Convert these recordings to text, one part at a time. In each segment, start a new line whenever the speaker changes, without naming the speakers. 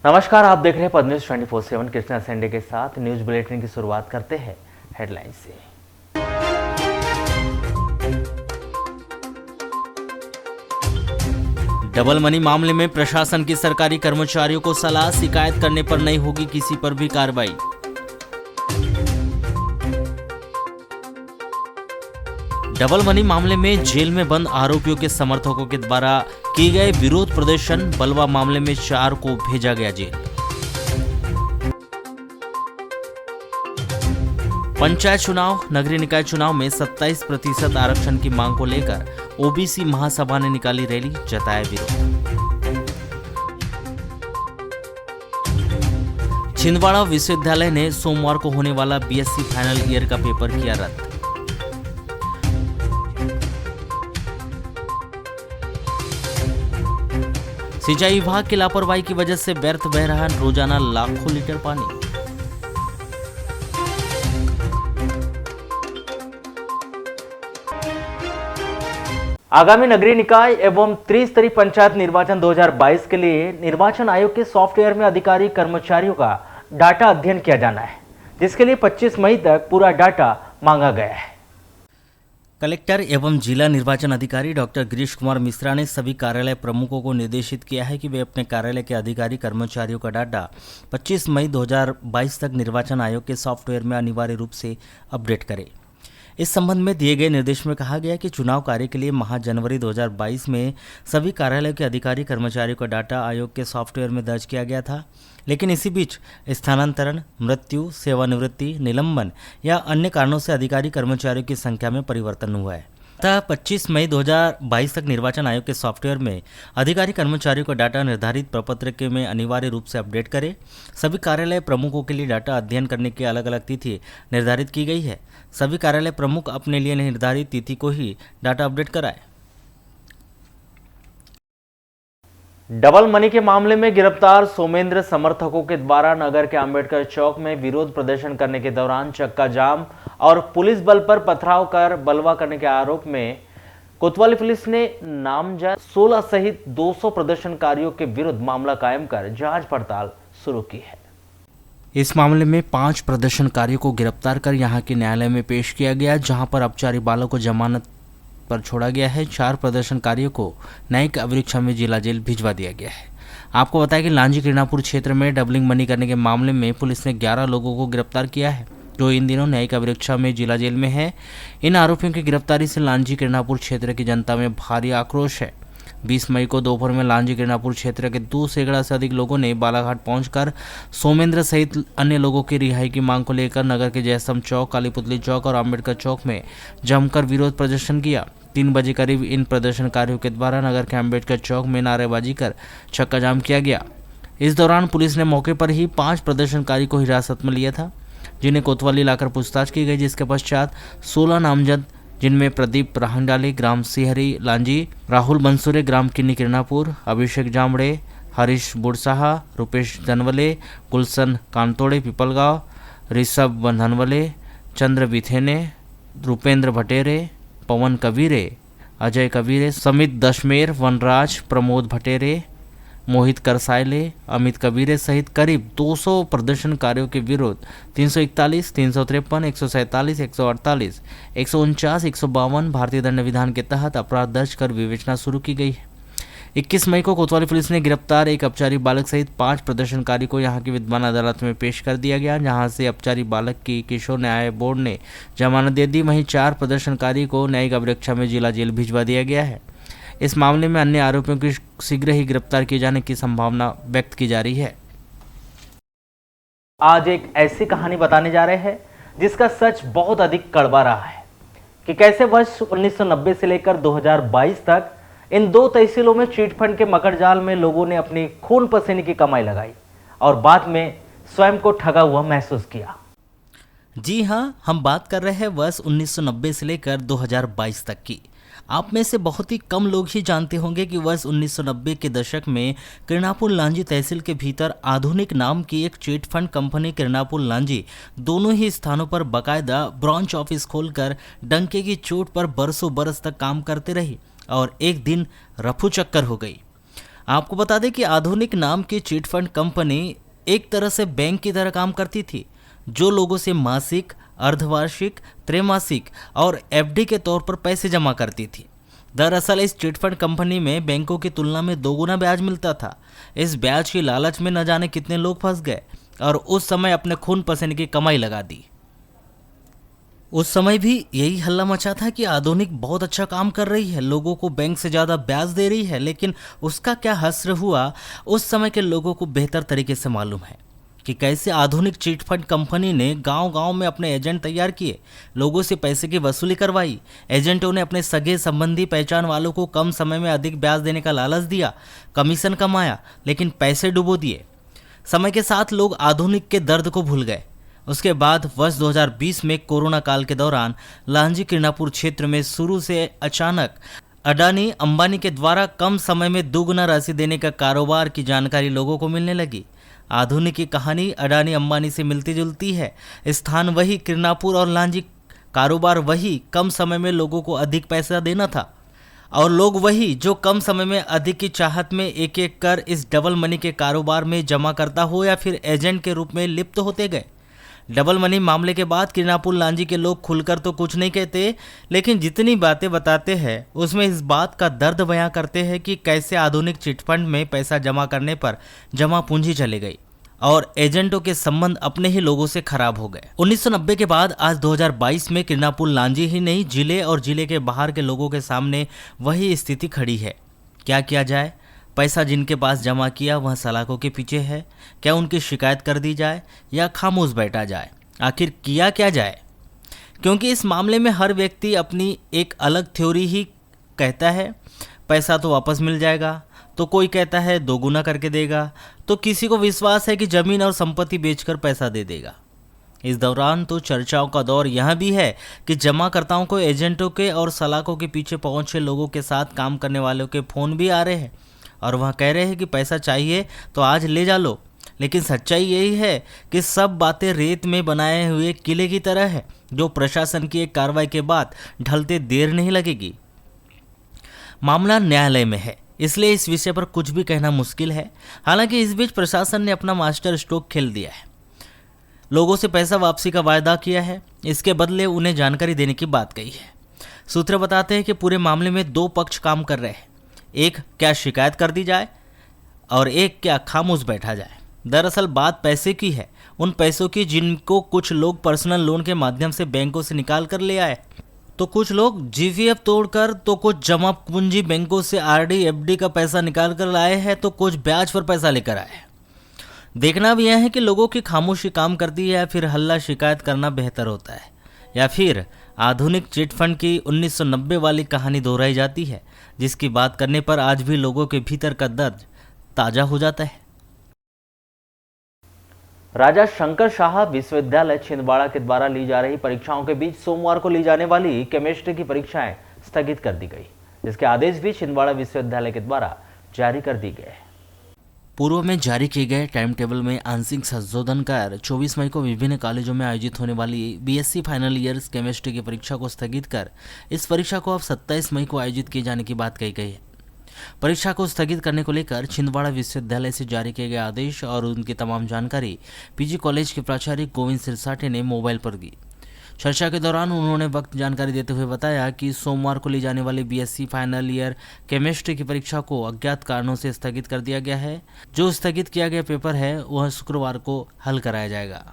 नमस्कार, आप देख रहे हैं पद न्यूज 24/7 कृष्णा सेंडे के साथ। न्यूज बुलेटिन की शुरुआत करते हैं हेडलाइन से।
डबल मनी मामले में प्रशासन की सरकारी कर्मचारियों को सलाह, शिकायत करने पर नहीं होगी किसी पर भी कार्रवाई। डबल मनी मामले में जेल में बंद आरोपियों के समर्थकों के द्वारा किए गए विरोध प्रदर्शन, बलवा मामले में 4 को भेजा गया जेल। पंचायत चुनाव, नगरीय निकाय चुनाव में 27% आरक्षण की मांग को लेकर ओबीसी महासभा ने निकाली रैली, जताया विरोध। छिंदवाड़ा विश्वविद्यालय ने सोमवार को होने वाला बीएससी फाइनल ईयर का पेपर किया रद्द। सिंचाई विभाग की लापरवाही की वजह से व्यर्थ बह रहा रोजाना लाखों लीटर पानी।
आगामी नगरीय निकाय एवं त्रिस्तरीय पंचायत निर्वाचन 2022 के लिए निर्वाचन आयोग के सॉफ्टवेयर में अधिकारी कर्मचारियों का डाटा अध्ययन किया जाना है, जिसके लिए 25 मई तक पूरा डाटा मांगा गया है।
कलेक्टर एवं जिला निर्वाचन अधिकारी डॉक्टर गिरीश कुमार मिश्रा ने सभी कार्यालय प्रमुखों को निर्देशित किया है कि वे अपने कार्यालय के अधिकारी कर्मचारियों का डाटा 25 मई 2022 तक निर्वाचन आयोग के सॉफ्टवेयर में अनिवार्य रूप से अपडेट करें। इस संबंध में दिए गए निर्देश में कहा गया कि चुनाव कार्य के लिए माह जनवरी 2022 में सभी कार्यालयों के अधिकारी कर्मचारियों का डाटा आयोग के सॉफ्टवेयर में दर्ज किया गया था, लेकिन इसी बीच स्थानांतरण, मृत्यु, सेवानिवृत्ति, निलंबन या अन्य कारणों से अधिकारी कर्मचारियों की संख्या में परिवर्तन हुआ है। अतः 25 मई 2022 तक निर्वाचन आयोग के सॉफ्टवेयर में अधिकारी कर्मचारियों का डाटा निर्धारित प्रपत्र में अनिवार्य रूप से अपडेट करें। सभी कार्यालय प्रमुखों के लिए डाटा अध्ययन करने की अलग अलग तिथि निर्धारित की गई है। सभी कार्यालय प्रमुख अपने लिए निर्धारित तिथि को ही डाटा अपडेट कराएं।
डबल मनी के मामले में गिरफ्तार सोमेंद्र समर्थकों के द्वारा नगर के अंबेडकर चौक में विरोध प्रदर्शन करने के दौरान चक्का जाम और पुलिस बल पर पथराव कर बलवा करने के आरोप में कोतवाली पुलिस ने नामजद 16 सहित 200 प्रदर्शनकारियों के विरुद्ध मामला कायम कर जांच पड़ताल शुरू की है।
इस मामले में 5 प्रदर्शनकारियों को गिरफ्तार कर यहां के न्यायालय में पेश किया गया, जहां पर अपचारी बालक को जमानत पर छोड़ा गया है। 4 प्रदर्शनकारियों को न्यायिक अभिरक्षा में जिला जेल भिजवा दिया गया है। आपको बताया कि लांजी किरणापुर क्षेत्र में डबलिंग मनी करने के मामले में पुलिस ने 11 लोगों को गिरफ्तार किया है, जो इन दिनों न्यायिक अभिरक्षा में जिला जेल में है। इन आरोपियों की गिरफ्तारी से लांजी किरणापुर क्षेत्र की जनता में भारी आक्रोश है। 20 मई को दोपहर में लांजी किरणापुर क्षेत्र के 2 सैकड़ा से अधिक लोगों ने बालाघाट पहुंचकर सोमेंद्र सहित अन्य लोगों की रिहाई की मांग को लेकर नगर के जयस्तंभ चौक, कालीपुतली चौक और अम्बेडकर चौक में जमकर विरोध प्रदर्शन किया। 3 बजे करीब इन प्रदर्शनकारियों के द्वारा नगर के अम्बेडकर चौक में नारेबाजी कर चक्का जाम किया गया। इस दौरान पुलिस ने मौके पर ही 5 प्रदर्शनकारी को हिरासत में लिया था, जिन्हें कोतवाली लाकर पूछताछ की गई, जिसके पश्चात 16 नामजद, जिनमें प्रदीप राहंडाले ग्राम सिहरी लांजी, राहुल बंसुरे ग्राम किन्नी किरणापुर, अभिषेक जामड़े, हरीश बुड़साहा, रुपेश धनवले, गुलशन कांतोड़े पिपलगांव, ऋषभ धनवले, चंद्र बिथेने, रूपेंद्र भटेरे, पवन कबीरे, अजय कबीरे, समित दशमेर, वनराज, प्रमोद भटेरे, मोहित करसाइले, अमित कबीरे सहित करीब 200 प्रदर्शनकारियों के विरुद्ध 341, 353, 147, 148, 149, 152 भारतीय दंड विधान के तहत अपराध दर्ज कर विवेचना शुरू की गई है। 21 मई को कोतवाली पुलिस ने गिरफ्तार एक अपचारी बालक सहित 5 प्रदर्शनकारी को यहां की विद्यमान अदालत में पेश कर दिया गया, जहां से अपचारी बालक की किशोर न्याय बोर्ड ने जमानत दे दी। वहीं 4 प्रदर्शनकारी को न्यायिक अभिरक्षा में जिला जेल भिजवा दिया गया है। इस मामले में अन्य आरोपियों की शीघ्र ही गिरफ्तार किए जाने की संभावना व्यक्त की जा रही है।
आज एक ऐसी कहानी बताने जा रहे हैं जिसका सच बहुत अधिक कड़वा रहा है कि कैसे वर्ष 1990 से लेकर 2022 तक इन 2 तहसीलों में चिटफंड के मकड़जाल में लोगों ने अपनी खून पसीने की कमाई लगाई और बाद में स्वयं को ठगा हुआ महसूस किया।
जी हां, हम बात कर रहे हैं वर्ष 1990 से लेकर 2022 तक की। आप में से बहुत ही कम लोग ही जानते होंगे कि वर्ष 1990 के दशक में किरणापुर लांजी तहसील के भीतर आधुनिक नाम की एक चिटफंड कंपनी किरणापुर लांजी दोनों ही स्थानों पर बाकायदा ब्रांच ऑफिस खोलकर डंके की चोट पर बरसों बरस तक काम करते रही और एक दिन रफू चक्कर हो गई। आपको बता दें कि आधुनिक नाम की चिट फंड कंपनी एक तरह से बैंक की तरह काम करती थी, जो लोगों से मासिक, अर्धवार्षिक, त्रैमासिक और एफडी के तौर पर पैसे जमा करती थी। दरअसल इस चिट फंड कंपनी में बैंकों की तुलना में 2 गुना ब्याज मिलता था। इस ब्याज की लालच में न जाने कितने लोग फंस गए और उस समय अपने खून पसीने की कमाई लगा दी। उस समय भी यही हल्ला मचा था कि आधुनिक बहुत अच्छा काम कर रही है, लोगों को बैंक से ज़्यादा ब्याज दे रही है, लेकिन उसका क्या हश्र हुआ उस समय के लोगों को बेहतर तरीके से मालूम है कि कैसे आधुनिक चिट फंड कंपनी ने गांव-गांव में अपने एजेंट तैयार किए, लोगों से पैसे की वसूली करवाई। एजेंटों ने अपने सगे संबंधी पहचान वालों को कम समय में अधिक ब्याज देने का लालच दिया, कमीशन कमाया, लेकिन पैसे डुबो दिए। समय के साथ लोग आधुनिक के दर्द को भूल गए। उसके बाद वर्ष 2020 में कोरोना काल के दौरान लांजी किरणापुर क्षेत्र में शुरू से अचानक अडानी अंबानी के द्वारा कम समय में 2 गुना राशि देने का कारोबार की जानकारी लोगों को मिलने लगी। आधुनिक की कहानी अडानी अंबानी से मिलती जुलती है। स्थान वही किरणापुर और लांजी, कारोबार वही, कम समय में लोगों को अधिक पैसा देना था और लोग वही जो कम समय में अधिक की चाहत में एक एक कर इस डबल मनी के कारोबार में जमा करता हो या फिर एजेंट के रूप में लिप्त होते गए। डबल मनी मामले के बाद किरणापुर लांजी के लोग खुलकर तो कुछ नहीं कहते, लेकिन जितनी बातें बताते हैं उसमें इस बात का दर्द बयां करते हैं कि कैसे आधुनिक चिटफंड में पैसा जमा करने पर जमा पूंजी चली गई और एजेंटों के संबंध अपने ही लोगों से खराब हो गए। 1990 के बाद आज 2022 में किरणापुर लांजी ही नहीं, जिले और जिले के बाहर के लोगों के सामने वही स्थिति खड़ी है। क्या किया जाए? पैसा जिनके पास जमा किया वह सलाखों के पीछे है। क्या उनकी शिकायत कर दी जाए या खामोश बैठा जाए? आखिर किया क्या जाए? क्योंकि इस मामले में हर व्यक्ति अपनी एक अलग थ्योरी ही कहता है। पैसा तो वापस मिल जाएगा, तो कोई कहता है 2 गुना करके देगा, तो किसी को विश्वास है कि जमीन और संपत्ति बेचकर पैसा दे देगा। इस दौरान तो चर्चाओं का दौर यह भी है कि जमाकर्ताओं को एजेंटों के और सलाखों के पीछे पहुंचे लोगों के साथ काम करने वालों के फ़ोन भी आ रहे हैं और वह कह रहे हैं कि पैसा चाहिए तो आज ले जा लो। लेकिन सच्चाई यही है कि सब बातें रेत में बनाए हुए किले की तरह है, जो प्रशासन की एक कार्रवाई के बाद ढलते देर नहीं लगेगी। मामला न्यायालय में है, इसलिए इस विषय पर कुछ भी कहना मुश्किल है। हालांकि इस बीच प्रशासन ने अपना मास्टर स्ट्रोक खेल दिया है, लोगों से पैसा वापसी का वायदा किया है, इसके बदले उन्हें जानकारी देने की बात कही है। सूत्र बताते हैं कि पूरे मामले में 2 पक्ष काम कर रहे हैं, एक क्या शिकायत कर दी जाए और एक क्या खामोश बैठा जाए। दरअसल बात पैसे की है, उन पैसों की जिनको कुछ लोग पर्सनल लोन के माध्यम से बैंकों से निकाल कर ले आए, तो कुछ लोग जीवीएफ तोड़कर, तो कुछ जमा पूंजी बैंकों से आरडी एफडी का पैसा निकाल कर लाए हैं, तो कुछ ब्याज पर पैसा लेकर आए हैं। देखना भी यह है कि लोगों की खामोशी काम करती है या फिर हल्ला शिकायत करना बेहतर होता है, या फिर आधुनिक चिट फंड की 1990 वाली कहानी दोहराई जाती है, जिसकी बात करने पर आज भी लोगों के भीतर का दर्द ताजा हो जाता है।
राजा शंकर शाह विश्वविद्यालय छिंदवाड़ा के द्वारा ली जा रही परीक्षाओं के बीच सोमवार को ली जाने वाली केमिस्ट्री की परीक्षाएं स्थगित कर दी गई, जिसके आदेश भी छिंदवाड़ा विश्वविद्यालय के द्वारा जारी कर दी गए।
पूर्व में जारी किए गए टाइम टेबल में आंशिक संशोधन कर 24 मई को विभिन्न कॉलेजों में आयोजित होने वाली बीएससी फाइनल ईयर्स केमिस्ट्री की परीक्षा को स्थगित कर इस परीक्षा को अब 27 मई को आयोजित किए जाने की बात कही गई है। परीक्षा को स्थगित करने को लेकर छिंदवाड़ा विश्वविद्यालय से जारी किए गए आदेश और उनकी तमाम जानकारी पीजी कॉलेज के प्राचार्य गोविंद सिरसाटे ने मोबाइल पर दी। चर्चा के दौरान उन्होंने वक्त जानकारी देते हुए बताया कि सोमवार को ली जाने वाली बीएससी फाइनल ईयर केमिस्ट्री की परीक्षा को अज्ञात कारणों से स्थगित कर दिया गया है। जो स्थगित किया गया पेपर है वह शुक्रवार को हल कराया जाएगा।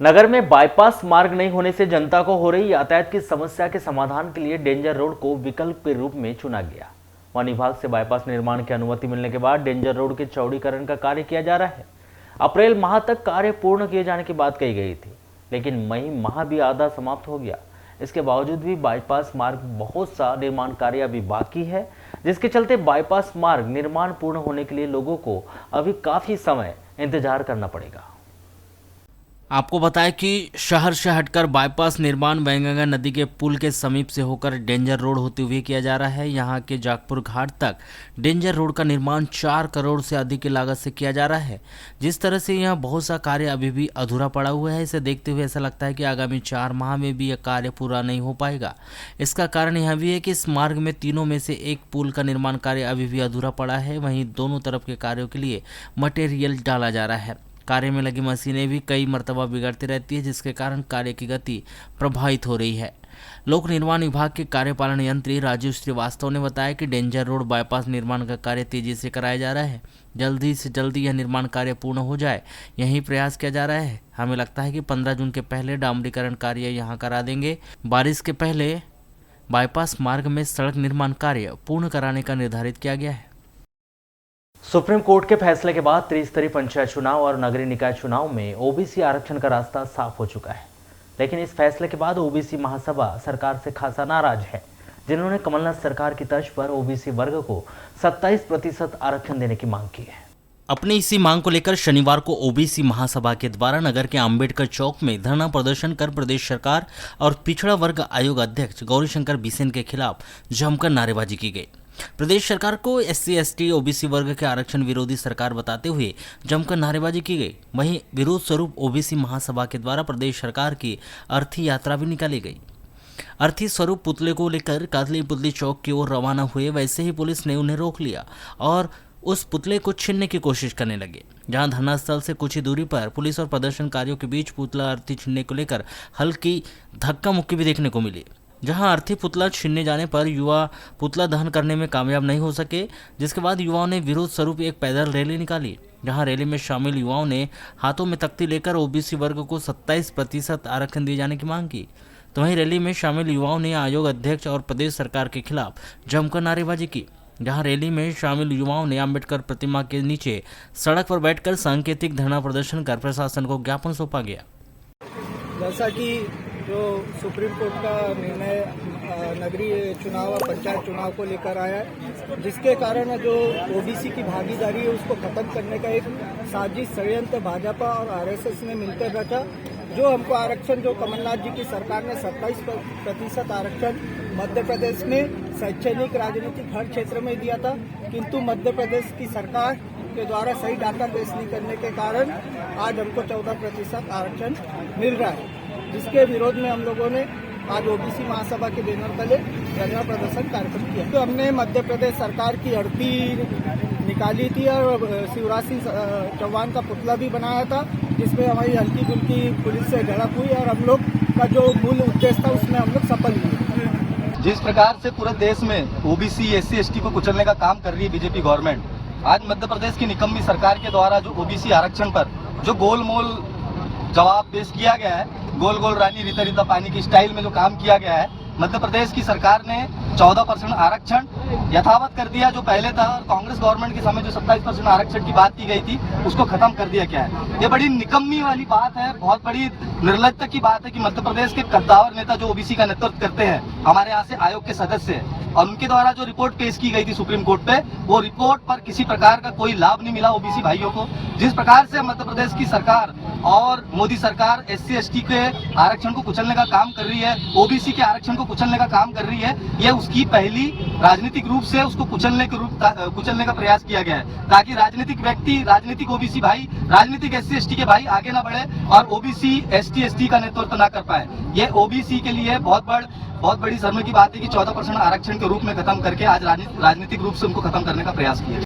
नगर में बाईपास मार्ग नहीं होने से जनता को हो रही यातायात की समस्या के समाधान के लिए डेंजर रोड को विकल्प के रूप में चुना गया। वन विभाग से बाईपास निर्माण की अनुमति मिलने के बाद डेंजर रोड के चौड़ीकरण का कार्य किया जा रहा है। अप्रैल माह तक कार्य पूर्ण किए जाने की बात कही गई थी, लेकिन मई माह भी आधा समाप्त हो गया। इसके बावजूद भी बाईपास मार्ग बहुत सा निर्माण कार्य अभी बाकी है, जिसके चलते बाईपास मार्ग निर्माण पूर्ण होने के लिए लोगों को अभी काफी समय इंतजार करना पड़ेगा।
आपको बताएं कि शहर से हटकर बाईपास निर्माण वैंगंगा नदी के पुल के समीप से होकर डेंजर रोड होते हुए किया जा रहा है। यहां के जागपुर घाट तक डेंजर रोड का निर्माण 4 करोड़ से अधिक की लागत से किया जा रहा है। जिस तरह से यह बहुत सा कार्य अभी भी अधूरा पड़ा हुआ है, इसे देखते हुए ऐसा लगता है कि आगामी 4 माह में भी यह कार्य पूरा नहीं हो पाएगा। इसका कारण यह भी है कि इस मार्ग में तीनों में से एक पुल का निर्माण कार्य अभी भी अधूरा पड़ा है। वहीं दोनों तरफ के कार्यों के लिए मटेरियल डाला जा रहा है। कार्य में लगी मशीनें भी कई मर्तबा बिगड़ती रहती है, जिसके कारण कार्य की गति प्रभावित हो रही है। लोक निर्माण विभाग के कार्यपालन यंत्री राजीव श्रीवास्तव ने बताया कि डेंजर रोड बाईपास निर्माण का कार्य तेजी से कराया जा रहा है। जल्दी से जल्दी यह निर्माण कार्य पूर्ण हो जाए, यही प्रयास किया जा रहा है। हमें लगता है कि 15 जून के पहले डामरीकरण कार्य यहाँ करा देंगे। बारिश के पहले बाईपास मार्ग में सड़क निर्माण कार्य पूर्ण कराने का निर्धारित किया गया है।
सुप्रीम कोर्ट के फैसले के बाद त्रिस्तरीय पंचायत चुनाव और नगरीय निकाय चुनाव में ओबीसी आरक्षण का रास्ता साफ हो चुका है। लेकिन इस फैसले के बाद ओबीसी महासभा सरकार से खासा नाराज है, जिन्होंने कमलनाथ सरकार की तर्ज पर ओबीसी वर्ग को 27% आरक्षण देने की मांग की है।
अपनी इसी मांग को लेकर शनिवार को ओबीसी महासभा के द्वारा नगर के अंबेडकर चौक में धरना प्रदर्शन कर प्रदेश सरकार और पिछड़ा वर्ग आयोग अध्यक्ष गौरीशंकर बिसेन के खिलाफ जमकर नारेबाजी की गई। प्रदेश सरकार को SC ST ओबीसी वर्ग के आरक्षण विरोधी सरकार बताते हुए जमकर नारेबाजी की गई। वहीं विरोध स्वरूप ओबीसी महासभा के द्वारा प्रदेश सरकार की अर्थी यात्रा भी निकाली गई। अर्थी स्वरूप पुतले को लेकर कातली पुतली चौक की ओर रवाना हुए। वैसे ही पुलिस ने उन्हें रोक लिया और उस पुतले को छीनने की कोशिश करने लगे। जहां धरना स्थल से कुछ ही दूरी पर पुलिस और प्रदर्शनकारियों के बीच पुतला अर्थी छीनने को लेकर हल्की धक्का मुक्की भी देखने को मिली। जहां अर्थी पुतला छीनने जाने पर युवा पुतला दहन करने में कामयाब नहीं हो सके, जिसके बाद युवाओं ने विरोध स्वरूप एक पैदल रैली निकाली। जहां रैली में शामिल युवाओं ने हाथों में तख्ती लेकर ओबीसी वर्ग को 27% आरक्षण दिए जाने की मांग की। तो वहीं रैली में शामिल युवाओं ने आयोग अध्यक्ष और प्रदेश सरकार के खिलाफ जमकर नारेबाजी की। जहां रैली में शामिल युवाओं ने अंबेडकर प्रतिमा के नीचे सड़क पर बैठकर सांकेतिक धरना प्रदर्शन कर प्रशासन को ज्ञापन सौंपा गया।
जैसा कि जो सुप्रीम कोर्ट का निर्णय नगरीय चुनाव और पंचायत चुनाव को लेकर आया है, जिसके कारण जो ओबीसी की भागीदारी है उसको खत्म करने का एक साजिश षड्यंत्र भाजपा और आरएसएस ने मिलकर रचा। जो हमको आरक्षण जो कमलनाथ जी की सरकार ने 27% आरक्षण मध्य प्रदेश में शैक्षणिक राजनीतिक हर क्षेत्र में दिया था, किंतु मध्य प्रदेश की सरकार के द्वारा सही डाटा पेश नहीं करने के कारण आज हमको 14% आरक्षण मिल रहा है, जिसके विरोध में हम लोगों ने आज ओबीसी महासभा के बैनर तले धरना प्रदर्शन कार्यक्रम किया। तो हमने मध्य प्रदेश सरकार की अर्थी निकाली थी और शिवराज सिंह चौहान का पुतला भी बनाया था, जिसमें हमारी हल्की फुल्की पुलिस से झड़प हुई और हम लोग का जो मूल उद्देश्य था उसमें हम लोग सफल हुए।
जिस प्रकार से पूरे देश में ओबीसी SC ST को कुचलने का काम कर रही है बीजेपी गवर्नमेंट, आज मध्य प्रदेश की निकम्मी सरकार के द्वारा जो ओबीसी आरक्षण पर जो गोलमोल जवाब पेश किया गया है, गोल गोल रानी रीता रीता पानी की स्टाइल में जो काम किया गया है, मध्य प्रदेश की सरकार ने 14% आरक्षण यथावत कर दिया जो पहले था, और कांग्रेस गवर्नमेंट के समय जो 27% आरक्षण की बात की गई थी उसको खत्म कर दिया गया है। ये बड़ी निकम्मी वाली बात है, बहुत बड़ी निर्लज्जता की बात है कि मध्य प्रदेश के कद्दावर नेता जो ओबीसी का नेतृत्व करते हैं, हमारे यहाँ से आयोग के सदस्य, और उनके द्वारा जो रिपोर्ट पेश की गई थी सुप्रीम कोर्ट पे, वो रिपोर्ट पर किसी प्रकार का कोई लाभ नहीं मिला ओबीसी भाइयों को। जिस प्रकार से मध्य प्रदेश की सरकार और मोदी सरकार SC ST के आरक्षण को कुचलने का काम कर रही है, ओबीसी के आरक्षण को कुचलने का काम कर रही है, ये उसकी पहली राजनीतिक रूप से उसको कुचलने का प्रयास किया गया है, ताकि राजनीतिक व्यक्ति, राजनीतिक ओबीसी भाई, राजनीतिक SC ST के भाई आगे ना बढ़े और ओबीसी ST ST का नेतृत्व ना कर पाए। ये ओबीसी के लिए बहुत बड़ी शर्म की बात है कि 14% आरक्षण के रूप में खत्म करके आज राजनीतिक रूप से उनको खत्म करने का प्रयास किया।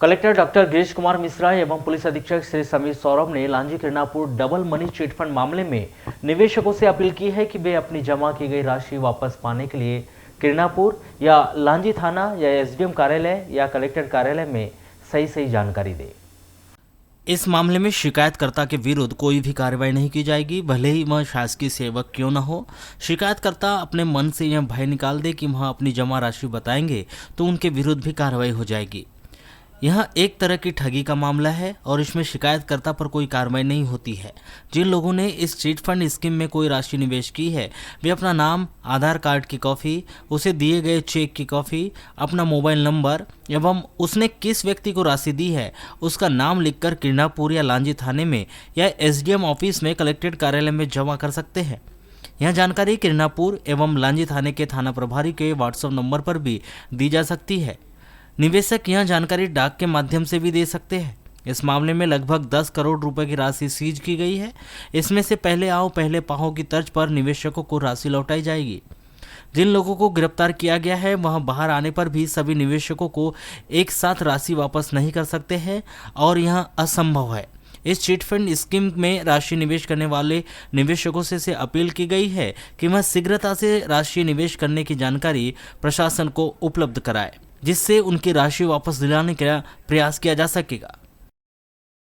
कलेक्टर डॉक्टर गिरीश कुमार मिश्रा एवं पुलिस अधीक्षक श्री समीर सौरभ ने लांजी किरणापुर डबल मनी चिटफंड मामले में निवेशकों से अपील की है कि वे अपनी जमा की गई राशि वापस पाने के लिए किरणापुर या लांजी थाना या SDM कार्यालय या कलेक्टर कार्यालय में सही जानकारी दें।
इस मामले में शिकायतकर्ता के विरुद्ध कोई भी कार्रवाई नहीं की जाएगी, भले ही वह शासकीय सेवक क्यों न हो। शिकायतकर्ता अपने मन से यह भय निकाल दे कि वह अपनी जमा राशि बताएंगे तो उनके विरुद्ध भी कार्रवाई हो जाएगी। यह एक तरह की ठगी का मामला है और इसमें शिकायतकर्ता पर कोई कार्रवाई नहीं होती है। जिन लोगों ने इस चिट फंड स्कीम में कोई राशि निवेश की है वे अपना नाम, आधार कार्ड की कॉपी, उसे दिए गए चेक की कॉपी, अपना मोबाइल नंबर एवं उसने किस व्यक्ति को राशि दी है उसका नाम लिखकर किरणापुर या लांजी थाने में या एसडीएम ऑफिस में कलेक्ट्रेट कार्यालय में जमा कर सकते हैं। यह जानकारी किरणापुर एवं लांजी थाने के थाना प्रभारी के व्हाट्सएप नंबर पर भी दी जा सकती है। निवेशक यह जानकारी डाक के माध्यम से भी दे सकते हैं। इस मामले में लगभग 10 करोड़ रुपए की राशि सीज की गई है। इसमें से पहले आओ पहले पाओ की तर्ज पर निवेशकों को राशि लौटाई जाएगी। जिन लोगों को गिरफ्तार किया गया है वह बाहर आने पर भी सभी निवेशकों को एक साथ राशि वापस नहीं कर सकते हैं और यह असंभव है। इस चिट फंड स्कीम में राशि निवेश करने वाले निवेशकों से अपील की गई है कि वह शीघ्रता से राशि निवेश करने की जानकारी प्रशासन को उपलब्ध कराए, जिससे उनकी राशि वापस दिलाने का प्रयास किया जा सकेगा।